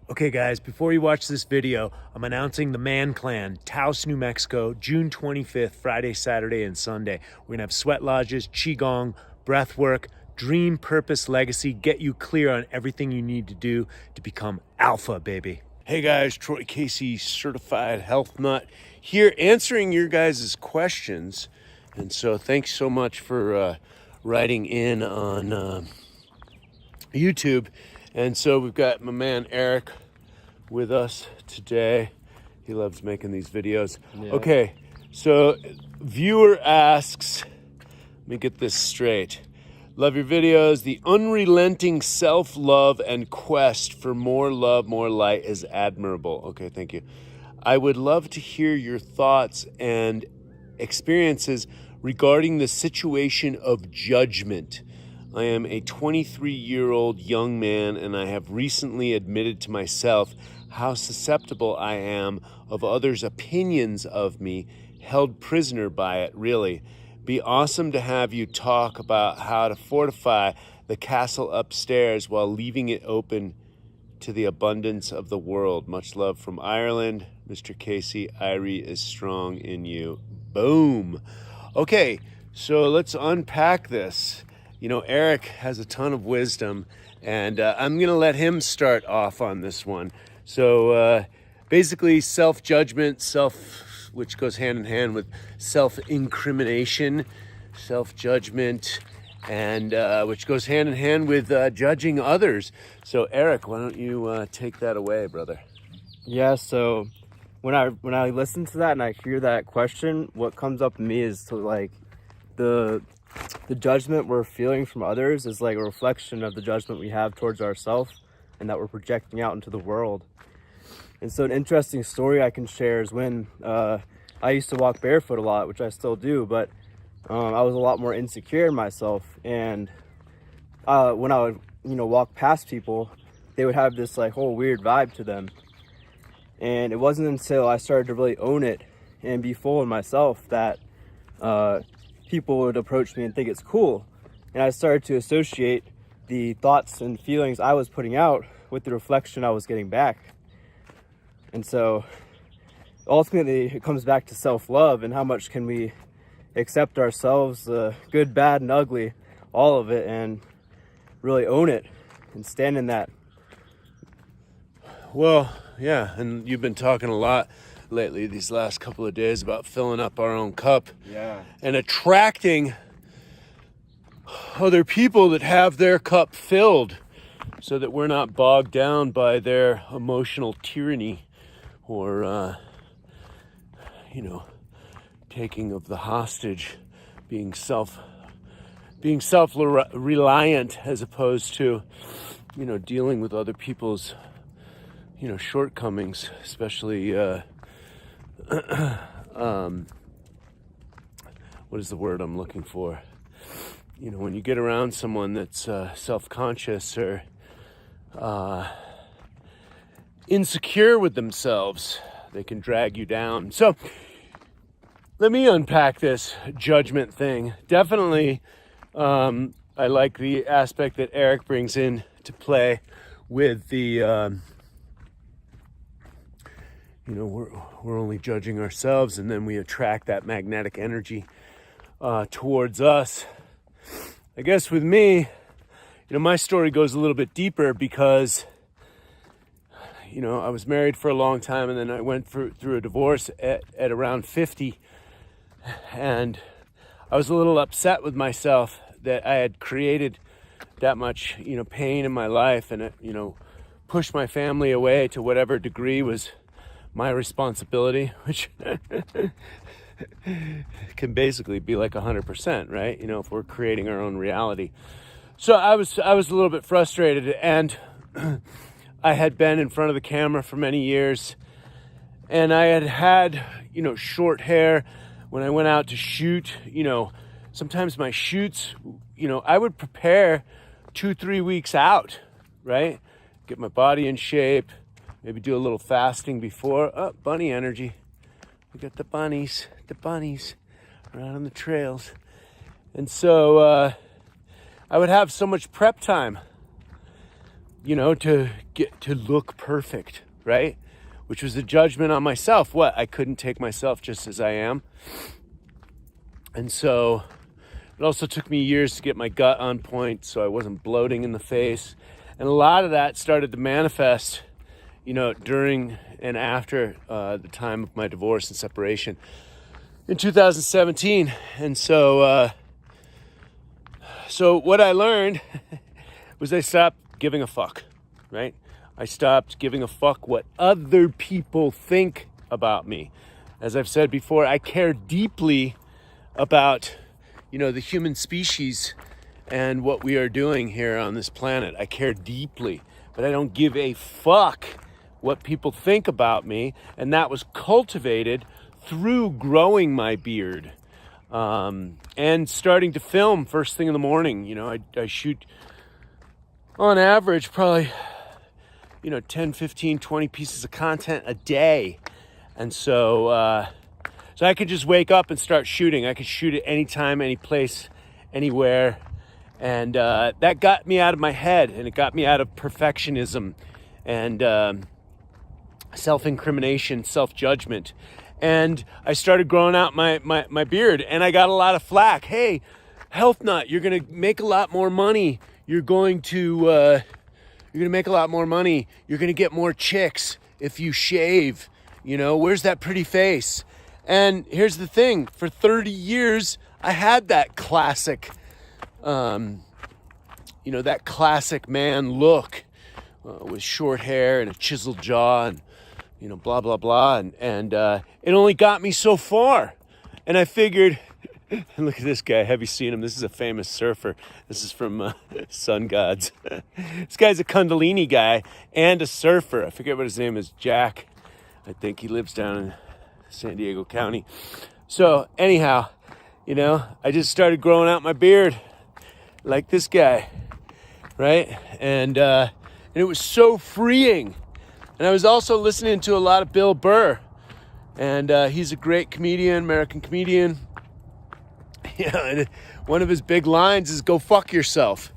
Okay guys, before you watch this video, I'm announcing the Man Clan, Taos, New Mexico, June 25th, Friday, Saturday, and Sunday. We're gonna have sweat lodges, Qigong, breath work, dream, purpose, legacy, get you clear on everything you need to do to become alpha, baby. Hey guys, Troy Casey, certified health nut, here answering your guys' questions. And so thanks so much for writing in on YouTube. And so we've got my man Eric with us today. He loves making these videos. Yeah. Okay, so viewer asks, let me get this straight. Love your videos. The unrelenting self-love and quest for more love, more light is admirable. Okay, thank you. I would love to hear your thoughts and experiences regarding the situation of judgment. I am a 23-year-old young man, and I have recently admitted to myself how susceptible I am of others' opinions of me, held prisoner by it, really. Be awesome to have you talk about how to fortify the castle upstairs while leaving it open to the abundance of the world. Much love from Ireland. Mr. Casey, Irie is strong in you. Boom. Okay, so let's unpack this. You know, Eric has a ton of wisdom, and I'm going to let him start off on this one. So basically self-judgment, which goes hand in hand with self-incrimination, self-judgment, and which goes hand in hand with judging others. So Eric, why don't you take that away, brother? Yeah, so when I listen to that and I hear that question, what comes up to me is to like the judgment we're feeling from others is like a reflection of the judgment we have towards ourselves and that we're projecting out into the world. And so an interesting story I can share is when I used to walk barefoot a lot, which I still do, but I was a lot more insecure in myself. And when I would, walk past people, they would have this like whole weird vibe to them. And it wasn't until I started to really own it and be full in myself that people would approach me and think it's cool. And I started to associate the thoughts and feelings I was putting out with the reflection I was getting back. And so ultimately it comes back to self-love and how much can we accept ourselves, good, bad, and ugly, all of it, and really own it and stand in that. Well, yeah, and you've been talking a lot lately these last couple of days about filling up our own cup, yeah, and attracting other people that have their cup filled so that we're not bogged down by their emotional tyranny or taking of the hostage, being self-reliant as opposed to dealing with other people's shortcomings, especially what is the word I'm looking for? When you get around someone that's self-conscious or insecure with themselves, they can drag you down. So let me unpack this judgment thing. Definitely, I like the aspect that Eric brings in to play with the we're only judging ourselves, and then we attract that magnetic energy towards us. I guess with me, my story goes a little bit deeper because I was married for a long time, and then I went through a divorce at around 50, and I was a little upset with myself that I had created that much pain in my life, and it pushed my family away to whatever degree was my responsibility, which can basically be like 100%, right? If we're creating our own reality. So I was a little bit frustrated, and I had been in front of the camera for many years, and I had short hair. When I went out to shoot, sometimes my shoots, I would prepare 2-3 weeks out, right? Get my body in shape, Maybe do a little fasting before. Oh, bunny energy. We got the bunnies around on the trails. And so I would have so much prep time, you know, to get to look perfect, right? Which was a judgment on myself. What? I couldn't take myself just as I am. And so it also took me years to get my gut on point so I wasn't bloating in the face. And a lot of that started to manifest, you know, during and after the time of my divorce and separation in 2017. And so what I learned was I stopped giving a fuck, right? I stopped giving a fuck what other people think about me. As I've said before, I care deeply about, you know, the human species and what we are doing here on this planet. I care deeply, but I don't give a fuck what people think about me. And that was cultivated through growing my beard and starting to film first thing in the morning. You know, I shoot on average probably, you know, 10, 15, 20 pieces of content a day. And so I could just wake up and start shooting. I could shoot at any time, any place, anywhere. And that got me out of my head, and it got me out of perfectionism and self-incrimination, self-judgment. And I started growing out my beard, and I got a lot of flack. Hey, health nut, you're going to make a lot more money. You're going to make a lot more money. You're going to get more chicks if you shave. You know, where's that pretty face? And here's the thing. For 30 years, I had that classic, you know, that classic man look with short hair and a chiseled jaw and, you know, blah, blah, blah. And it only got me so far. And I figured, look at this guy. Have you seen him? This is a famous surfer. This is from Sun Gods. This guy's a Kundalini guy and a surfer. I forget what his name is. Jack. I think he lives down in San Diego County. So anyhow, you know, I just started growing out my beard like this guy, right? And it was so freeing. And I was also listening to a lot of Bill Burr, and he's a great comedian, American comedian. You know, and one of his big lines is "Go fuck yourself."